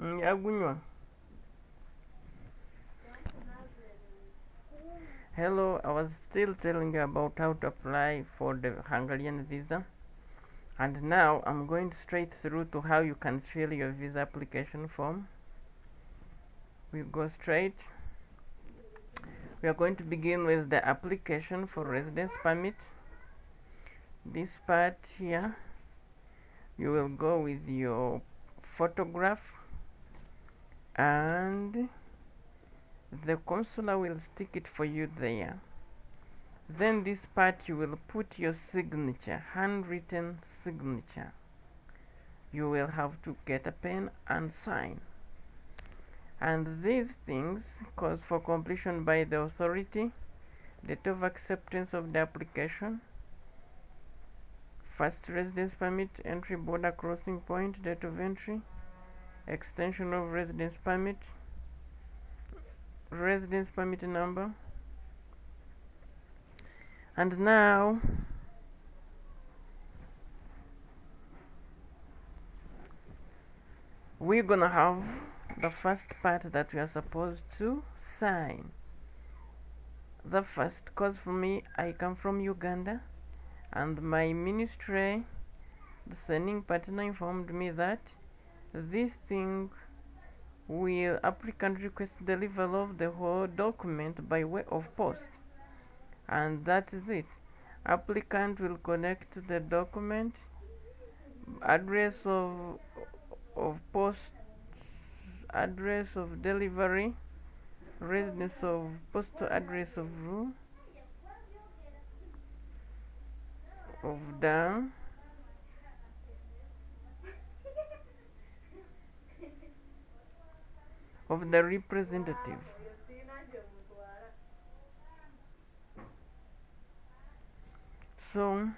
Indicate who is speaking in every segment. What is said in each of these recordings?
Speaker 1: Yagunywa. Hello, I was still telling you about how to apply for the Hungarian visa, and now I'm going straight through to how you can fill your visa application form. We go straight. We are going to begin with the application for residence permit. This part here, you will go with your photograph, and the consular will stick it for you there. Then this part you will put your signature, handwritten signature. You will have to get a pen and sign. And these things cause for completion by the authority, date of acceptance of the application, first residence permit, entry border crossing point, date of entry, extension of residence permit number. And now we're gonna have the first part that we are supposed to sign. The first, cause for me, I come from Uganda, and my ministry, the sending partner, informed me that this thing will applicant request delivery of the whole document by way of post, and that is it. Applicant will connect the document, address of post, address of delivery, residence of postal address of room of down, of the representative. So,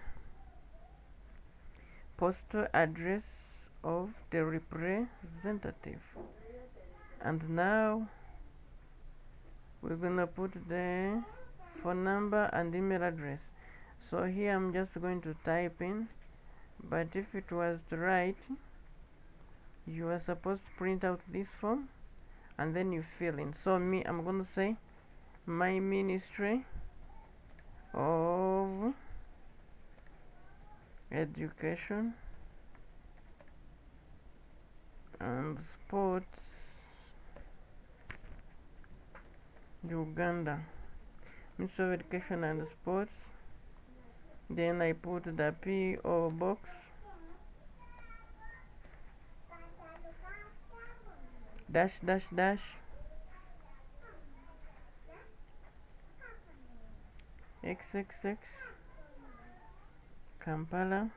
Speaker 1: postal address of the representative. And now we're gonna put the phone number and email address. So here I'm just going to type in, but if it was to write, you are supposed to print out this form and then you fill in. So me, I'm gonna say my Ministry of Education and Sports, Uganda, Ministry of Education and Sports. Then I put the P.O. box, dash dash dash, XXX, Kampala,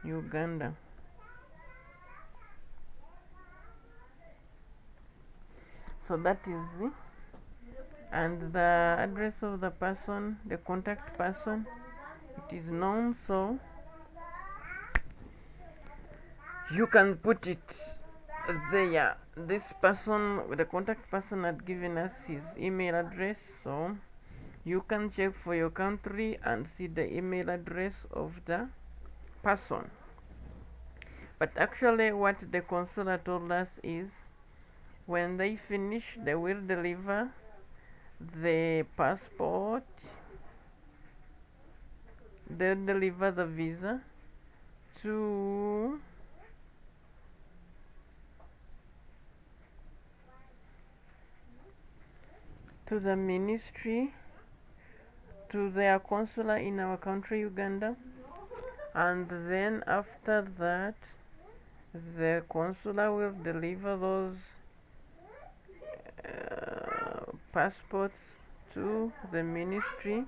Speaker 1: Uganda. So that is it. And the address of the person, the contact person, it is known, so you can put it there. This person, the contact person, had given us his email address, so you can check for your country and see the email address of the person. But actually what the consular told us is, when they finish, they will deliver the passport, they'll deliver the visa to the ministry, to their consular in our country, Uganda, and then after that the consular will deliver those passports to the Ministry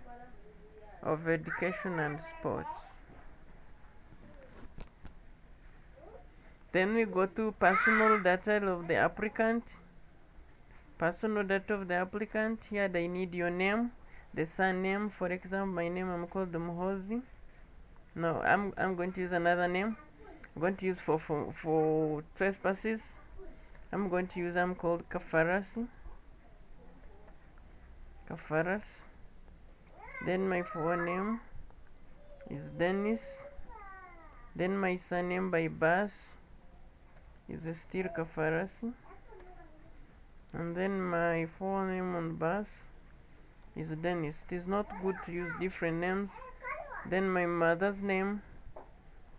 Speaker 1: of Education and Sports. Then we go to personal data of the applicant. Personal data of the applicant. Here they need your name, the surname. For example, my name, I'm called Muhozi. No, I'm going to use another name. I'm going to use for trespasses. I'm called Kafaras. Then my full name is Dennis. Then my surname by birth is still Kafarasi. And then my full name on birth is Dennis. It is not good to use different names. Then my mother's name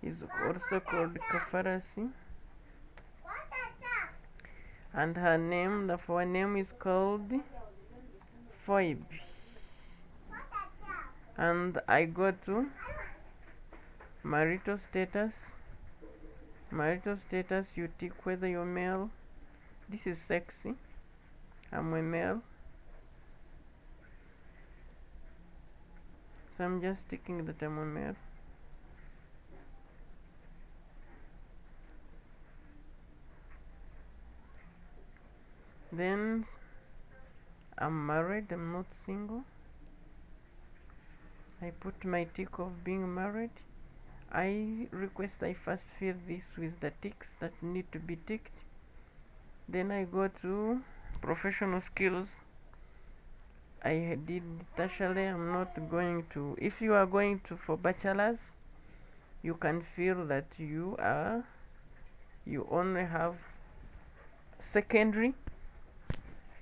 Speaker 1: is also called Kafarasi, and her name, the forename, is called Phoebe. And I go to marital status. Marital status, you tick whether you're male. This is sexy. I'm a male, so I'm just ticking that I'm a male. Then I'm married, I'm not single. I put my tick of being married. I request I first fill this with the ticks that need to be ticked. Then I go to professional skills. I did tertiary. I'm not going to. If you are going to for bachelor's, you can feel that you only have secondary.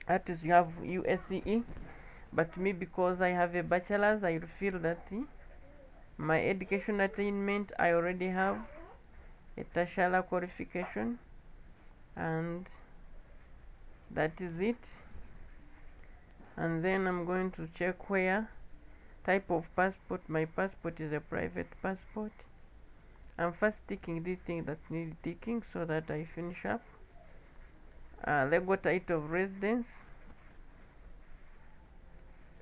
Speaker 1: That is, you have USCE. But me, because I have a bachelor's, I feel that my education attainment, I already have a tertiary qualification, and that is it. And then I'm going to check where type of passport. My passport is a private passport. I'm first ticking the thing that need ticking so that I finish up. Legal title of residence.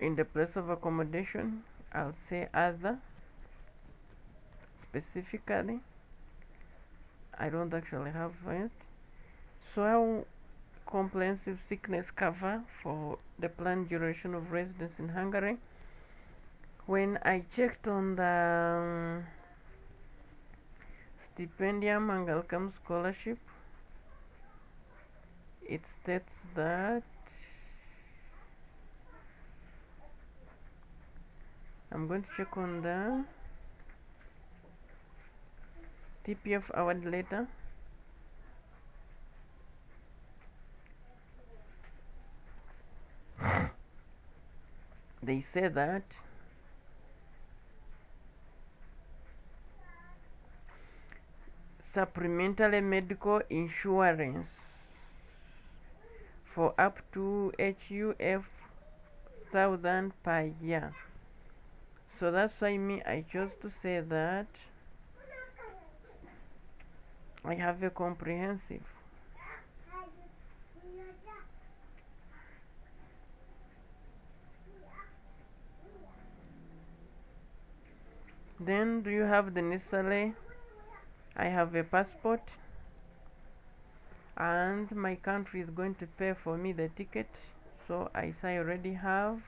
Speaker 1: In the place of accommodation, I'll say other. Specifically, I don't actually have it. So comprehensive sickness cover for the planned duration of residence in Hungary. When I checked on the stipendium and welcome scholarship, it states that I'm going to check on the TPF award letter. They say that supplementary medical insurance for up to HUF 1,000 per year. So that's why I chose to say that I have a comprehensive. Then, do you have the necessary? I have a passport, and my country is going to pay for me the ticket, so I say I already have,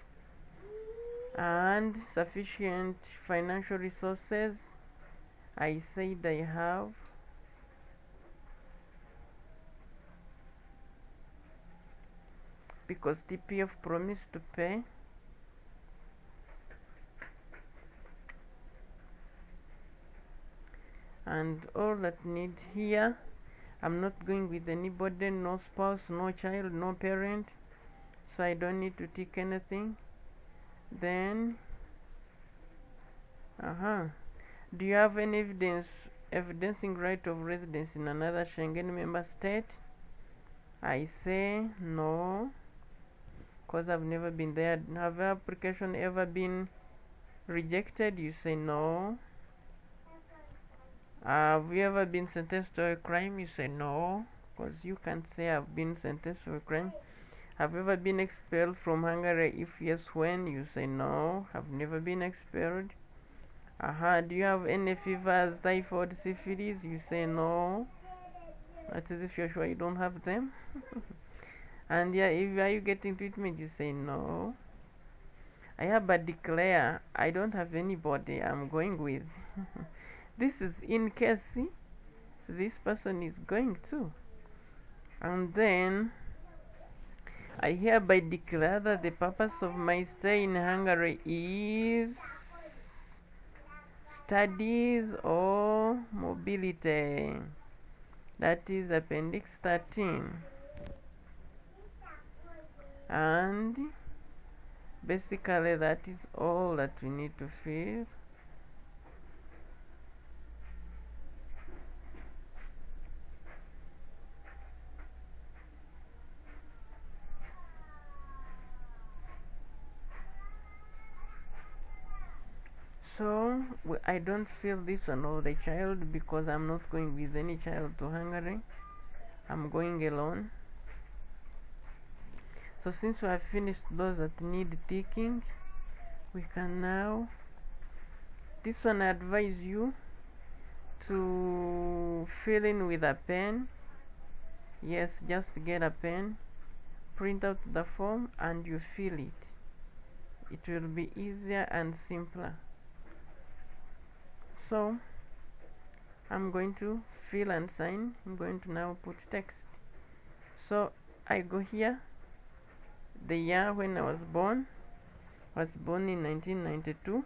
Speaker 1: and sufficient financial resources, I said I have. Because TPF promised to pay. And all that need here, I'm not going with anybody, no spouse, no child, no parent, so I don't need to tick anything. Then do you have any evidencing right of residence in another Schengen member state? I say no, because I've never been there. Have your application ever been rejected? You say no. Have you ever been sentenced to a crime? You say no, because you can't say I've been sentenced to a crime. Have you ever been expelled from Hungary? If yes, when? You say no, I've never been expelled. Do you have any fevers, typhoid, syphilis? You say no. That is if you're sure you don't have them. And yeah, if are you getting treatment? You say no. I hereby declare I don't have anybody I'm going with. This is in case this person is going to. And then I hereby declare that the purpose of my stay in Hungary is studies or mobility. That is appendix 13. And basically that is all that we need to fill. So I don't fill this one of the child because I'm not going with any child to Hungary. I'm going alone. So since we have finished those that need ticking, we can now, this one I advise you to fill in with a pen. Yes, just get a pen, print out the form and you fill it. It will be easier and simpler. So I'm going to fill and sign. I'm going to now put text. So I go here, the year when I was born in 1992.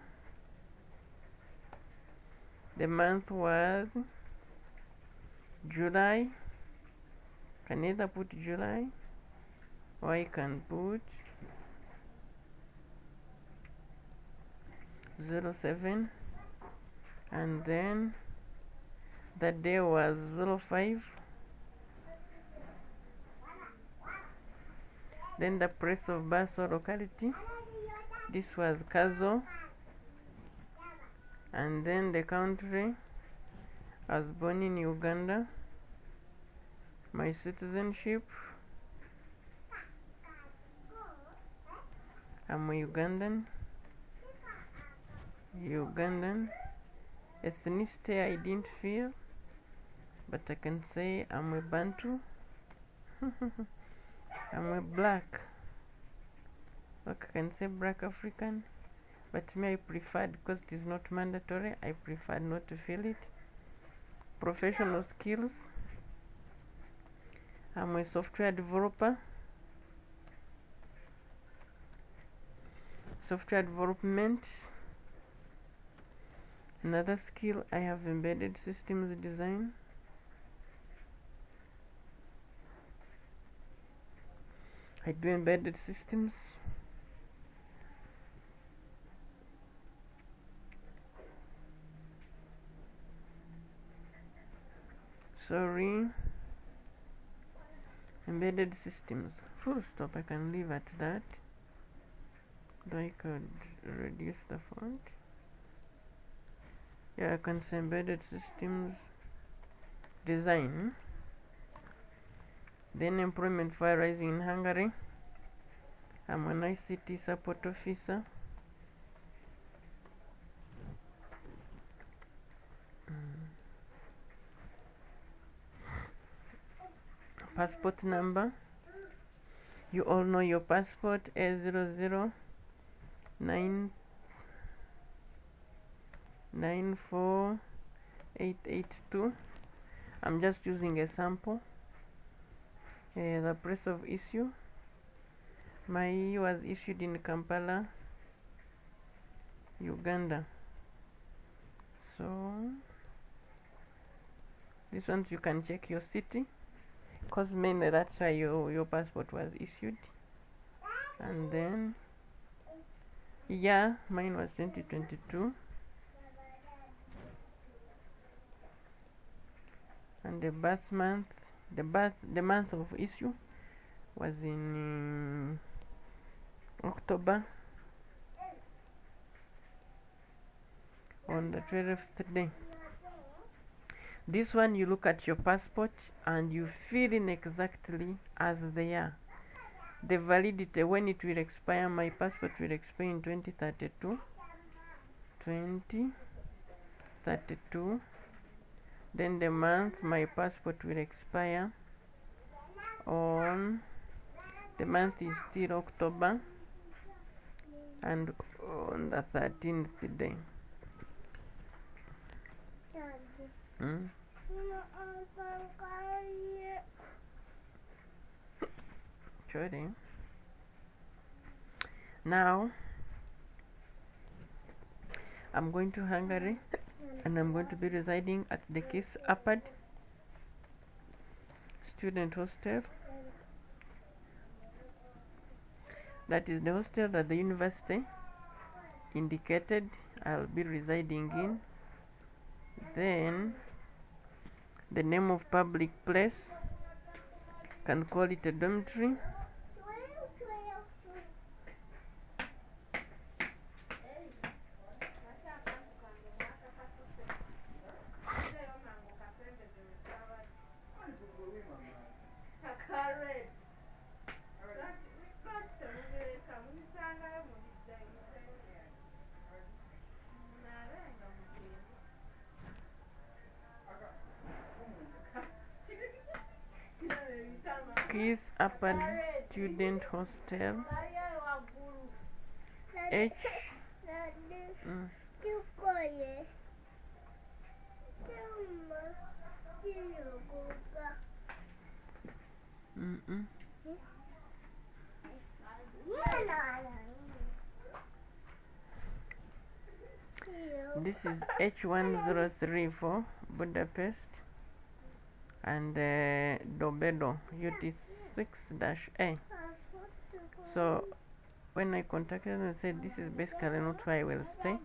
Speaker 1: The month was July. Can either put July or I can put 07, and then the day was 05. Then the place of birth or locality, this was Kazo. And then the country, I was born in Uganda. My citizenship, I'm a Ugandan. Ethnicity I didn't feel, but I can say I'm a Bantu. I'm a black. Look, I can say black African, but me I preferred, because it is not mandatory, I prefer not to fill it. Professional skills, I'm a software developer. Software development. Another skill, I have embedded systems design. I do embedded systems. Sorry. Embedded systems. Full stop. I can leave at that. Though I could reduce the font. Yeah, I can say embedded systems design. Then employment for rising in Hungary. I'm an ICT support officer. Passport number. You all know your passport, A0094882. I'm just using a sample. The place of issue. My was issued in Kampala, Uganda. So this one you can check your city, because mainly that's why your passport was issued. And then yeah, mine was 2022. And the birth month, the month of issue was in October, on the 12th day. This one, you look at your passport and you fill in exactly as they are. The validity, when it will expire, my passport will expire in 2032. Then the month my passport will expire on, the month is still October, and on the 13th day. Sorry. Now I'm going to Hungary, and I'm going to be residing at the case Appad. student hostel. That is the hostel that the university indicated I'll be residing in. Then the name of public place, can call it a dormitory. Keys upper student hostel. H. This is H1034 Budapest, and Dobedo UT6-A. So when I contacted them and said this is basically not where I will stay,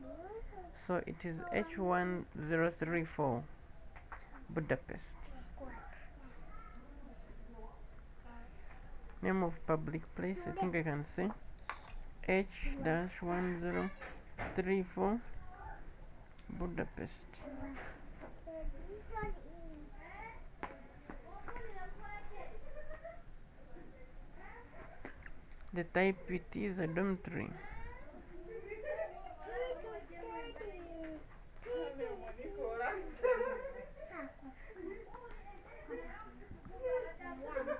Speaker 1: so it is H1034 Budapest. Name of public place, I think I can say H-1034 Budapest. The type it is a dormitory.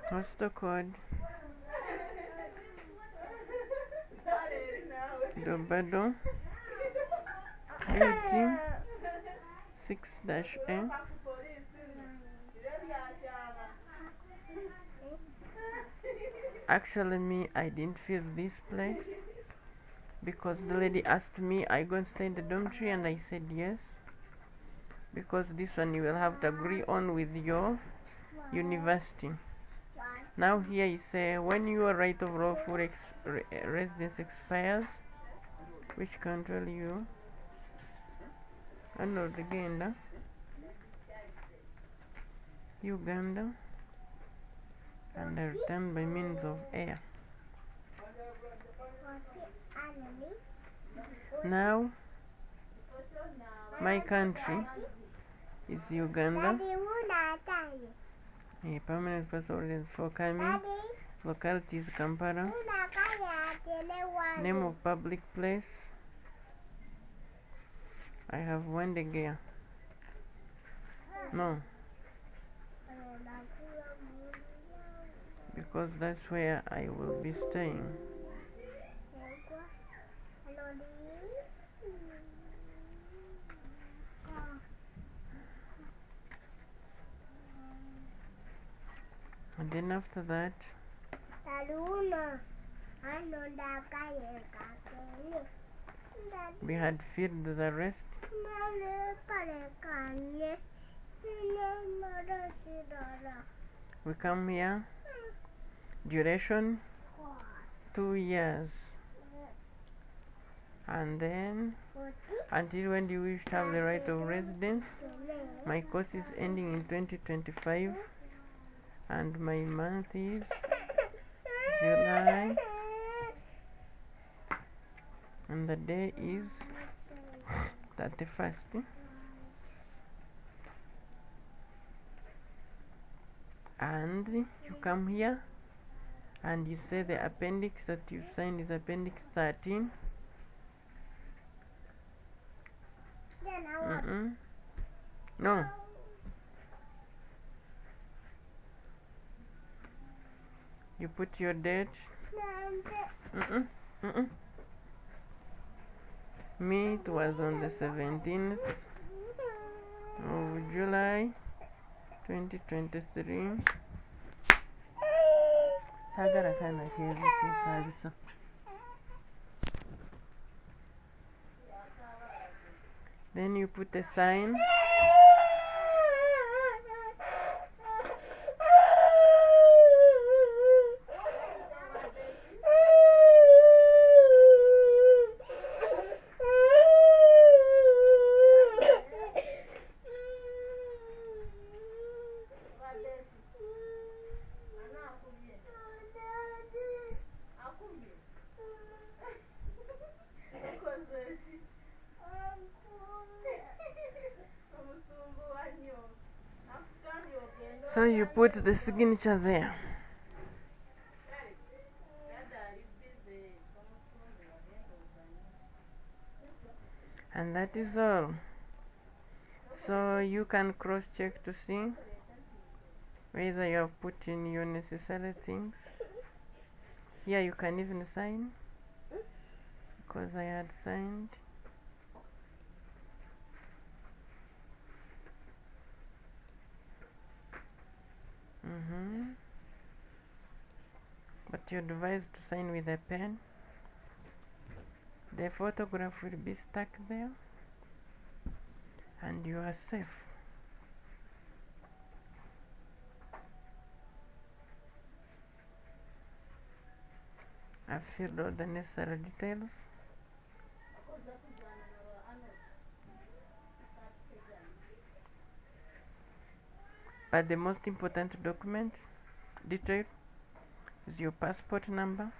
Speaker 1: Hostel code Dobado UT6-A. Actually, I didn't feel this place because the lady asked me, "Are you going to stay in the dormitory?" And I said yes, because this one you will have to agree on with your university. Now here you say when your right of lawful residence expires, which country you under Uganda, and I return by means of air. Now my country is Uganda. A permanent place of residence for coming. Locality is Kampala. Name of public place, I have Wendegeya. No, because that's where I will be staying. And then after that, we had filled the rest. We come here, duration 2 years, and then until when do you wish to have the right of residence. My course is ending in 2025, and my month is July, and the day is 31st. And you come here and you say the appendix that you signed is appendix 13. No. You put your date. Me, it was on the 17th of July 2023. Then you put a sign. So you put the signature there. And that is all. So you can cross check to see whether you have put in your necessary things. Here you can even sign, because I had signed. But you're advised to sign with a pen. The photograph will be stuck there, and you are safe. I've filled all the necessary details. But the most important detail is your passport number,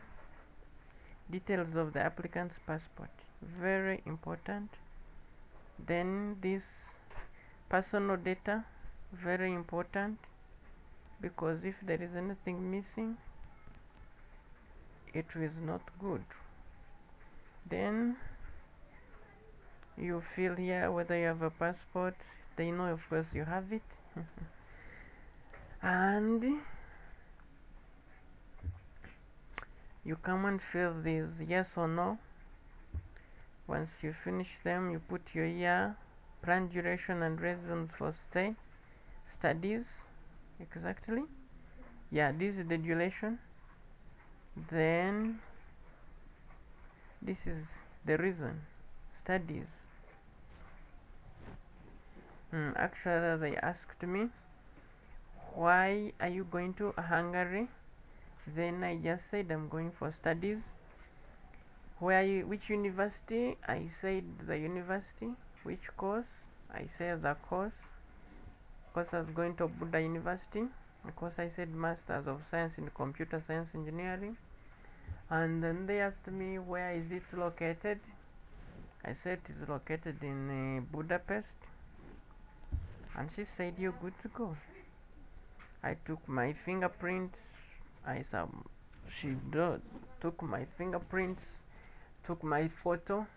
Speaker 1: details of the applicant's passport, very important. Then this personal data, very important, because if there is anything missing, it is not good. Then you fill here whether you have a passport. They know, of course, you have it. And you come and fill these yes or no. Once you finish them, you put your year, planned duration and reasons for stay, studies, exactly. Yeah, this is the duration. Then this is the reason, studies. Actually, they asked me, why are you going to Hungary? Then I just said I'm going for studies. Which university? I said the university. Which course? I said the course. Because I was going to Buddha University. Of course, I said Masters of Science in Computer Science Engineering. And then they asked me, where is it located? I said it is located in Budapest. And she said, you're good to go. I took my fingerprints. She took my fingerprints, took my photo.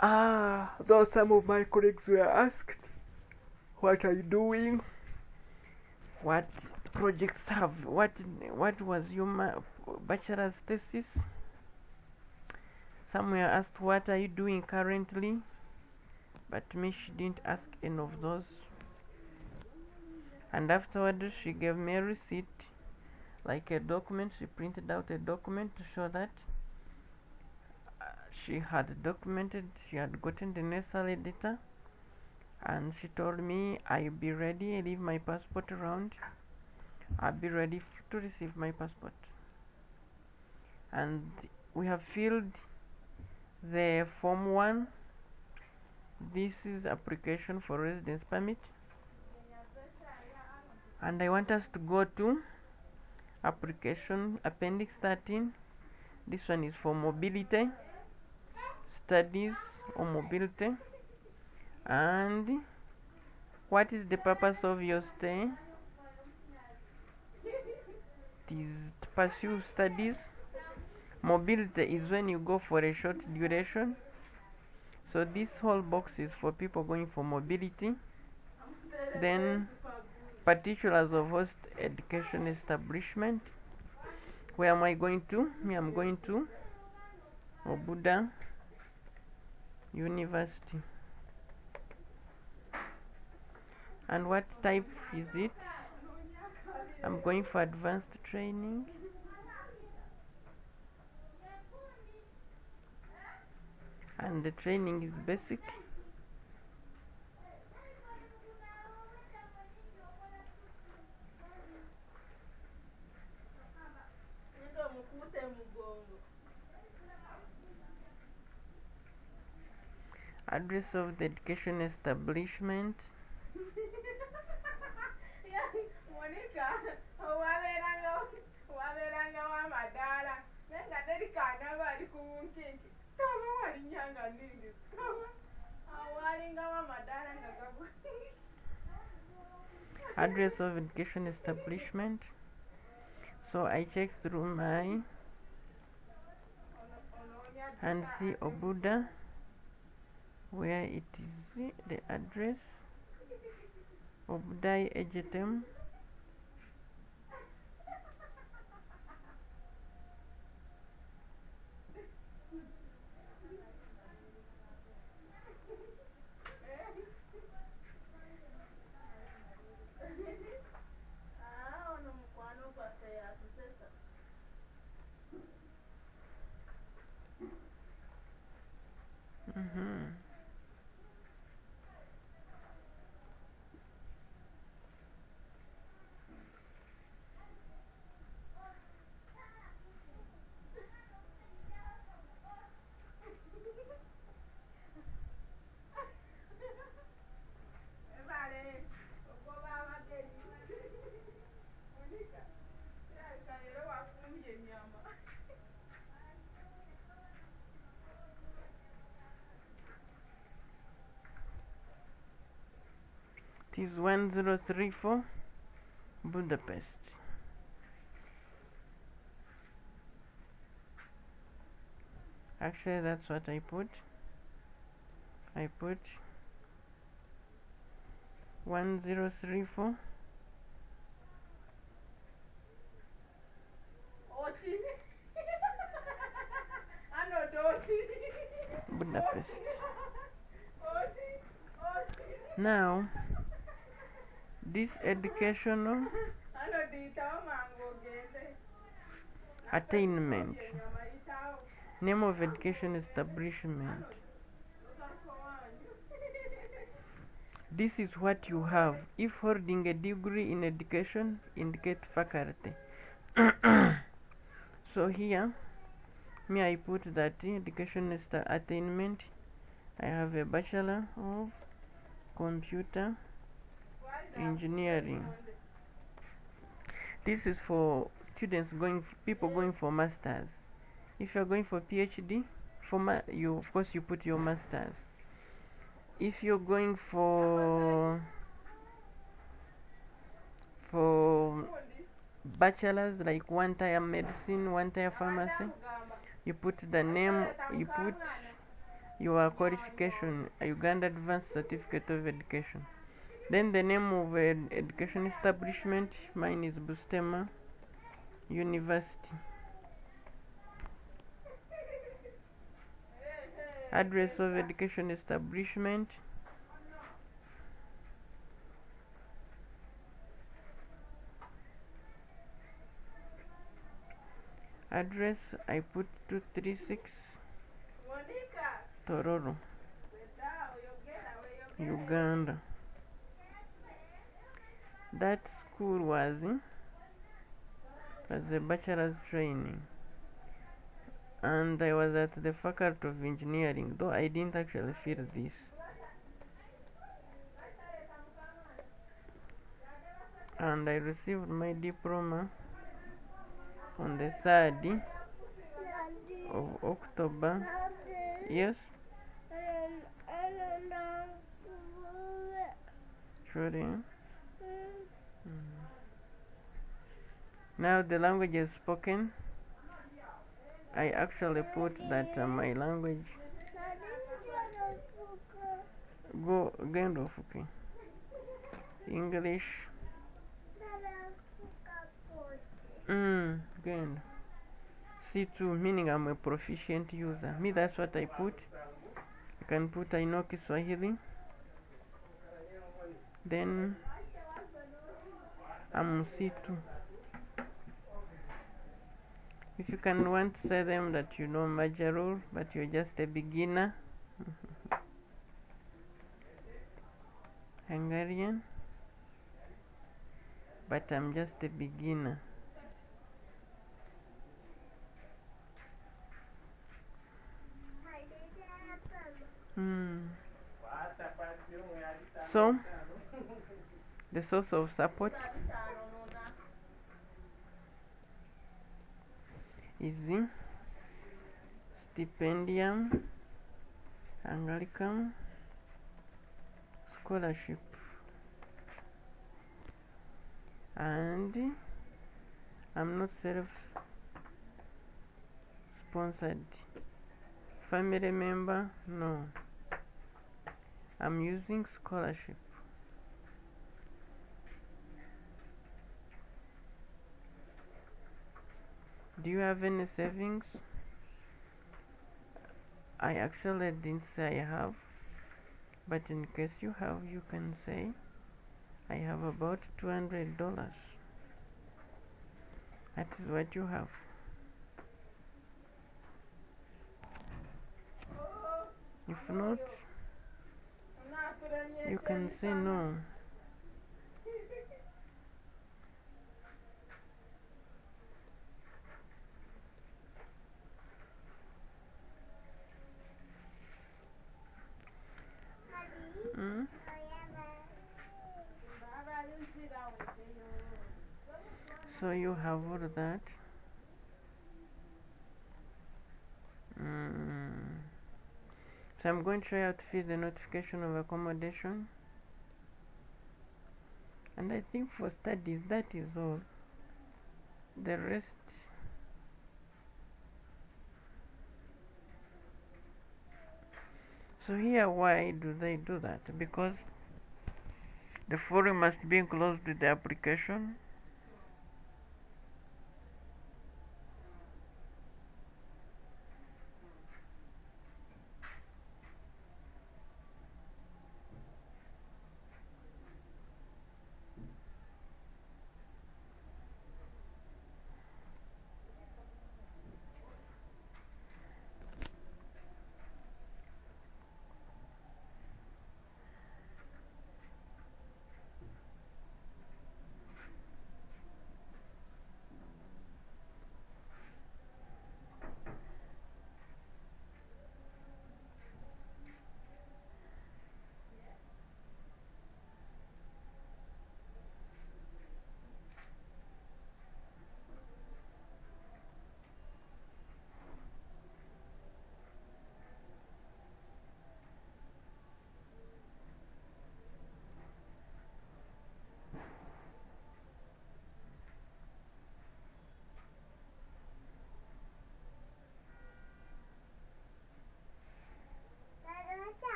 Speaker 1: Though some of my colleagues were asked, what are you doing? What projects what was your bachelor's thesis? Some were asked, what are you doing currently? But me, she didn't ask any of those. And afterwards, she gave me a receipt, like a document. She printed out a document to show that she had documented, she had gotten the necessary data. And she told me, I'll be ready. I leave my passport around. I'll be ready to receive my passport. And we have filled the form 1. This is application for residence permit. And I want us to go to application appendix 13. This one is for mobility, studies or mobility. And what is the purpose of your stay? It is to pursue studies. Mobility is when you go for a short duration. So this whole box is for people going for mobility. Then particulars of host education establishment. Where am I going to? I'm going to Buddha University. And what type is it? I'm going for advanced training. And the training is basic. Address of the education establishment. address of education establishment. So I check through my and see Obuda, where it is the address. Obudai Ejetem. It is 1034 Budapest. Actually, that's what I put. I put 1034 Budapest. Now, this educational attainment, name of education establishment. This is what you have. If holding a degree in education, indicate faculty. So here, I put that education attainment. I have a Bachelor of Computer Engineering. This is for students people going for masters. If you're going for PhD, you of course you put your masters. If you're going for bachelors, like one tier medicine, one tier pharmacy, you put the name, you put your qualification, Uganda Advanced Certificate of Education. Then the name of education establishment, mine is Bustema University. Address of education establishment. Address, I put 236 Tororo, Uganda. That school was a bachelor's training, and I was at the Faculty of Engineering, though I didn't actually feel this. And I received my diploma on the 3rd of October. Yes? Sure. Now the language is spoken. I actually put that my language English. Good. C2, meaning I'm a proficient user. Me, that's what I put. You can put I know Kiswahili. Then I'm C2. If you can want to say them that you know Majarur, but you're just a beginner. Hungarian, but I'm just a beginner. So, the source of support is stipendium, Anglican, scholarship. and I'm not self-sponsored. Family member, no. I'm using scholarship. Do you have any savings? I actually didn't say I have, but in case you have, you can say I have about $200. That is what you have. If not, you can say no. So you have all that. So I'm going to try out to fill the notification of accommodation, and I think for studies that is all. The rest, so here, why do they do that? Because the form must be enclosed with the application.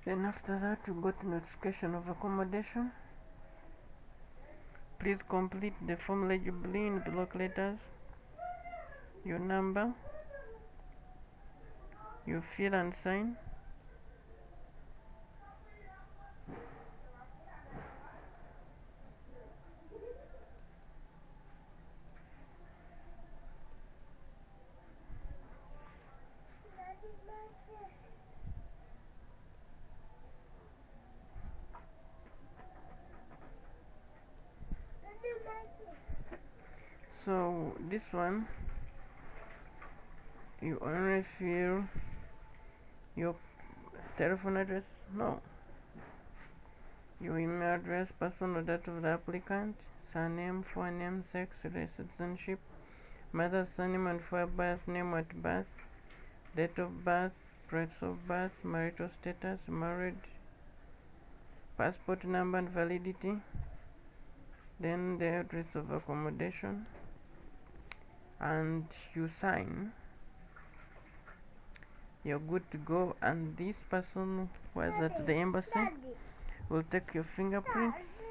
Speaker 1: Then after that, you got notification of accommodation. Please complete the form legibly in block letters. Your number. You fill and sign. So this one, you only fill your telephone address, no, your email address, personal data of the applicant, surname, forename, sex, race, citizenship, mother's surname and for birth name at birth, date of birth, place of birth, marital status, married, passport number and validity, then the address of accommodation, and you sign. You're good to go, and this person who is at the embassy will take your fingerprints